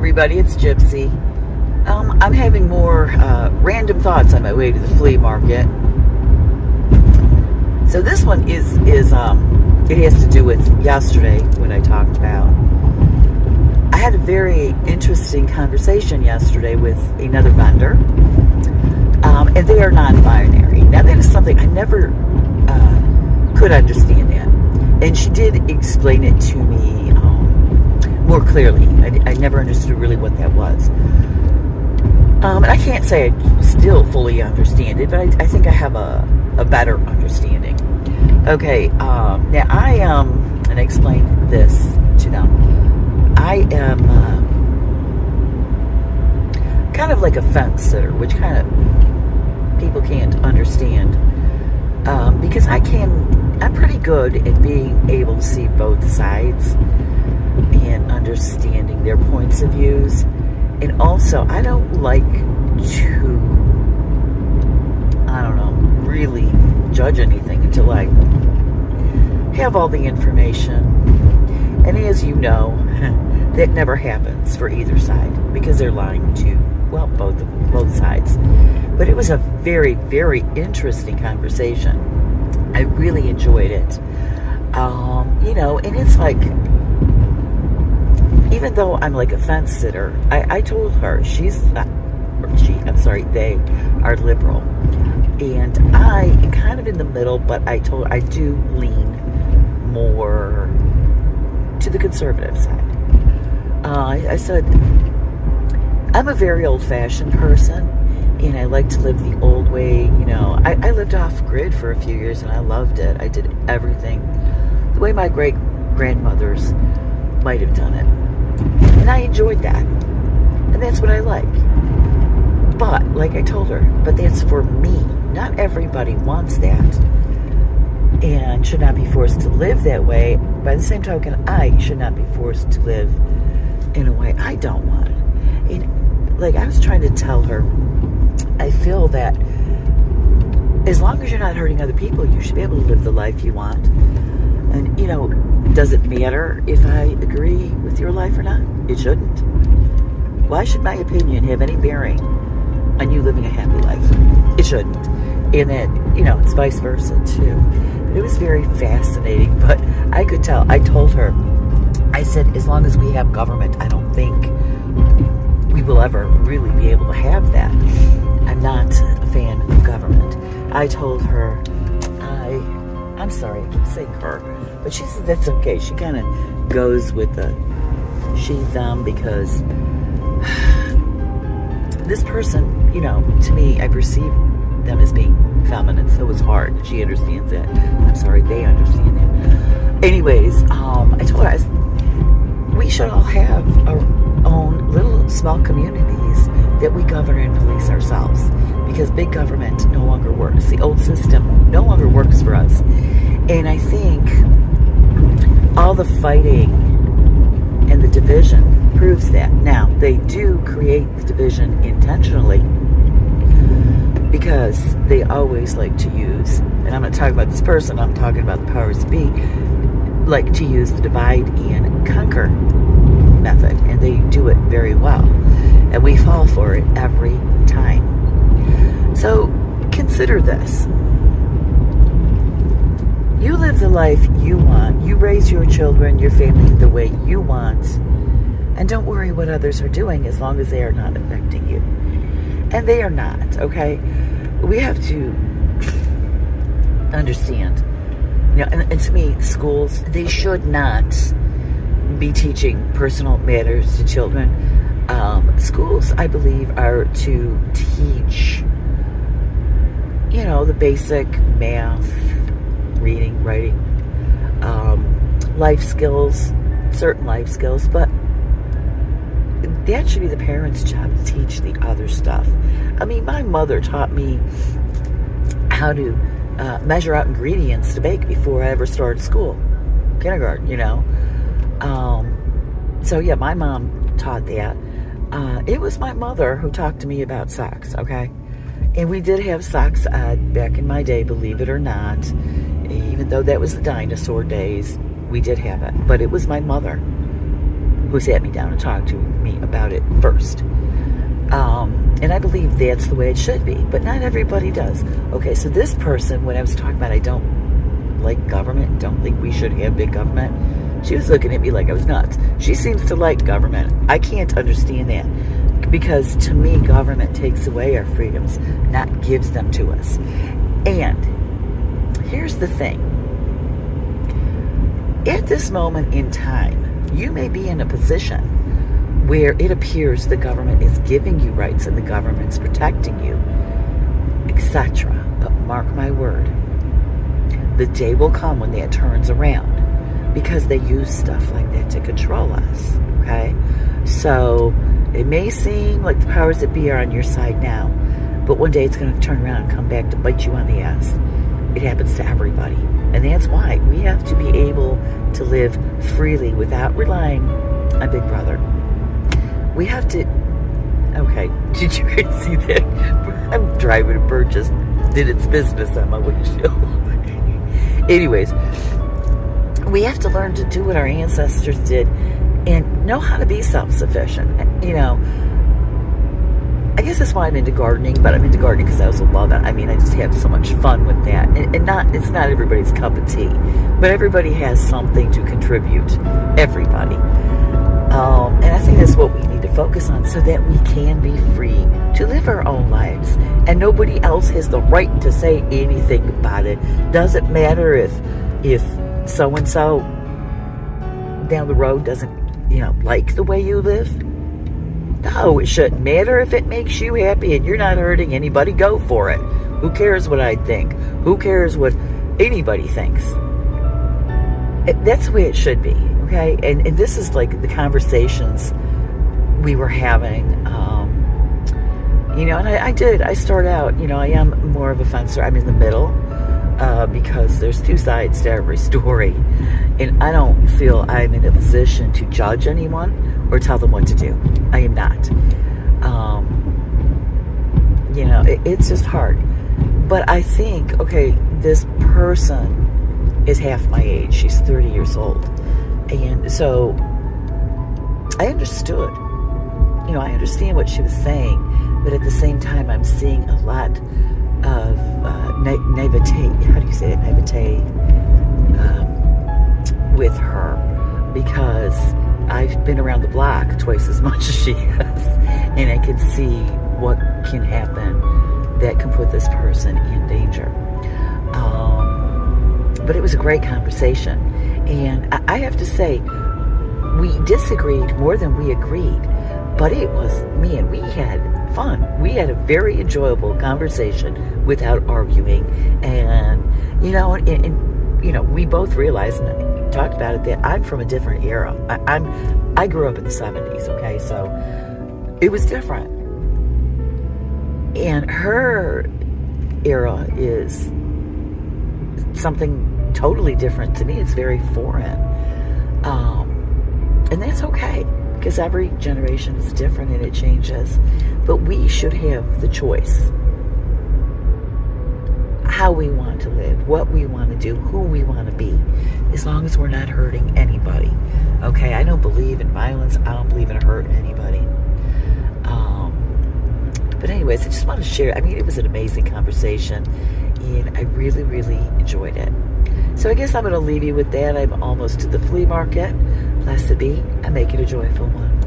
everybody, it's Gypsy. I'm having more random thoughts on my way to the flea market. So this one is it has to do with yesterday, what I talked about. I had a very interesting conversation yesterday with another vendor, and they are non-binary. Now that is something I never could understand that, and she did explain it to me more clearly. I never understood really what that was. And I can't say I still fully understand it, but I think I have a better understanding. Okay, now I and I explained this to them. I am kind of like a fence sitter, which kind of people can't understand, because I'm pretty good at being able to see both sides and understanding their points of views. And also, I don't like to, really judge anything until I have all the information. And as you know, that never happens for either side because they're lying to, well, both sides. But it was a very, very interesting conversation. I really enjoyed it. And it's like, even though I'm like a fence sitter, I told her they are liberal. And I am kind of in the middle, but I do lean more to the conservative side. I said, I'm a very old-fashioned person, and I like to live the old way. I lived off-grid for a few years, and I loved it. I did everything the way my great-grandmothers might have done it. And I enjoyed that. And that's what I like. But, like I told her, but that's for me. Not everybody wants that. And should not be forced to live that way. By the same token, I should not be forced to live in a way I don't want. And, like I was trying to tell her, I feel that as long as you're not hurting other people, you should be able to live the life you want. And, does it matter if I agree with your life or not? It shouldn't. Why should my opinion have any bearing on you living a happy life? It shouldn't. And that, it's vice versa too. But it was very fascinating, but I could tell. I told her, I said, as long as we have government, I don't think we will ever really be able to have that. I'm not a fan of government. I told her, I'm sorry, I keep saying her, but she said that's okay. She kind of goes with the she, them, because this person, to me, I perceive them as being feminine, so it's hard. She understands that. I'm sorry, they understand that. Anyways, I told her, we should all have our own little small communities that we govern and police ourselves, because big government no longer works. The old system no longer works for us. And I think all the fighting and the division proves that. Now, they do create the division intentionally because they always like to use, and I'm not talking about this person, I'm talking about the powers that be, like to use the divide and conquer method, and they do it very well. And we fall for it every time. So, consider this. You live the life you want. You raise your children, your family the way you want. And don't worry what others are doing as long as they are not affecting you. And they are not, okay? We have to understand. And to me, schools, they should not be teaching personal matters to children. Schools, I believe, are to teach, the basic math, reading, writing, life skills, certain life skills, but that should be the parents' job to teach the other stuff. I mean, my mother taught me how to measure out ingredients to bake before I ever started school, kindergarten, So yeah, my mom taught that. It was my mother who talked to me about socks, okay? And we did have socks back in my day, believe it or not. Even though that was the dinosaur days, we did have it. But it was my mother. who sat me down and talked to me about it first. And I believe that's the way it should be, but not everybody does. Okay, so this person, when I was talking about I don't like government, don't think we should have big government, she was looking at me like I was nuts. She seems to like government. I can't understand that, because to me, government takes away our freedoms, not gives them to us. And here's the thing. At this moment in time, you may be in a position where it appears the government is giving you rights and the government's protecting you, etc. But mark my word, the day will come when that turns around, because they use stuff like that to control us, okay? So it may seem like the powers that be are on your side now, but one day it's going to turn around and come back to bite you on the ass. It happens to everybody. And that's why we have to be able to live freely without relying on Big Brother. We have to... Okay, did you guys see that? I'm driving a bird just did its business on my windshield. Anyways, we have to learn to do what our ancestors did and know how to be self-sufficient. You know, I guess that's why I'm into gardening, but I'm into gardening because I also love it. I mean, I just have so much fun with that. And it's not everybody's cup of tea, but everybody has something to contribute. Everybody. And I think that's what we need to focus on, so that we can be free to live our own lives. And nobody else has the right to say anything about it. Doesn't matter if so-and-so down the road doesn't, like the way you live. No, it shouldn't matter. If it makes you happy and you're not hurting anybody, go for it. Who cares what I think? Who cares what anybody thinks? That's the way it should be, okay? And this is like the conversations we were having. And I start out, I am more of a fencer. I'm in the middle, because there's two sides to every story. And I don't feel I'm in a position to judge anyone or tell them what to do. I am not. It's just hard. But I think, okay, this person is half my age. She's 30 years old. And so I understood. I understand what she was saying, but at the same time, I'm seeing a lot of naivete. How do you say it? Naivete with her, because I've been around the block twice as much as she has, and I can see what can happen that can put this person in danger. But it was a great conversation, and I have to say, we disagreed more than we agreed, but it was, we had fun. We had a very enjoyable conversation without arguing, and we both realized and talked about it that I'm from a different era. I grew up in the 70s, okay, so it was different. And her era is something totally different to me. It's very foreign. And that's okay, because every generation is different and it changes. But we should have the choice how we want to live, what we want to do, who we want to be, as long as we're not hurting anybody. Okay, I don't believe in violence. I don't believe in hurting anybody. But anyways, I just want to share. It was an amazing conversation, and I really, really enjoyed it. So I guess I'm going to leave you with that. I'm almost to the flea market. Blessed be, and make it a joyful one.